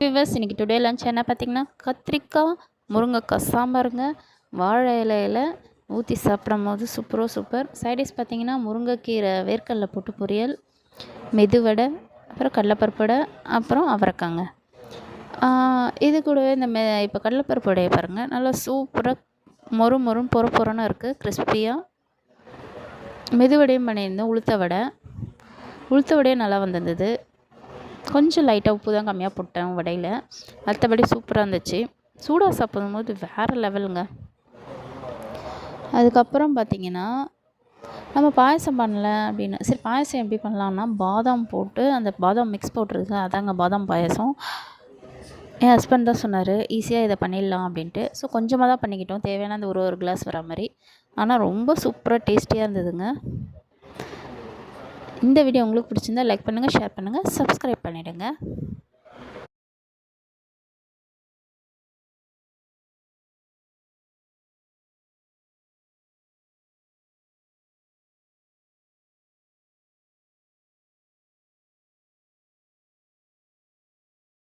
Viewers, இன்றைக்கி today lunch என்ன பார்த்திங்கன்னா கத்திரிக்காய் முருங்கைக்காய் சாம்பாருங்க. வாழை இலையில் ஊற்றி சாப்பிடும் போது சூப்பர். சைடிஷ் பார்த்திங்கன்னா முருங்கைக்கீரை வேர்க்கடலை போட்டு பொரியல், மெதுவடை, அப்புறம் கடலைப்பருப்பு வடை, அப்புறம் அவரைக்காங்க. இது கூடவே இப்போ கடலைப்பருப்பு வடையை பாருங்கள், நல்லா சூப்பராக மொறுன்னு பொறுன்னு இருக்குது, கிறிஸ்பியாக. மெதுவடையும் பண்ணியிருந்தேன், உளுத்த வடையும் நல்லா வந்திருந்தது. கொஞ்சம் லைட்டாக உப்பு தான் கம்மியாக போட்டேன் வடையில், மற்றபடி சூப்பராக இருந்துச்சு. சூடாக சாப்பிடும்போது வேறு லெவலுங்க. அதுக்கப்புறம் பார்த்திங்கன்னா நம்ம பாயசம் பண்ணல அப்படின்னு, சரி பாயசம் எப்படி பண்ணலான்னா, பாதாம் போட்டு அந்த பாதாம் மிக்ஸ் போட்டுருக்கு, அதாங்க பாதாம் பாயசம். என் ஹஸ்பண்ட் தான் சொன்னார் ஈஸியாக இதை பண்ணிடலாம் அப்படின்ட்டு. ஸோ கொஞ்சமாக தான் பண்ணிக்கிட்டோம், தேவையான அந்த ஒரு கிளாஸ் வர மாதிரி. ஆனால் ரொம்ப சூப்பராக டேஸ்டியாக இருந்ததுங்க. இந்த வீடியோ உங்களுக்கு பிடிச்சிருந்தா லைக் பண்ணுங்கள், ஷேர் பண்ணுங்கள், சப்ஸ்கிரைப் பண்ணிவிடுங்க.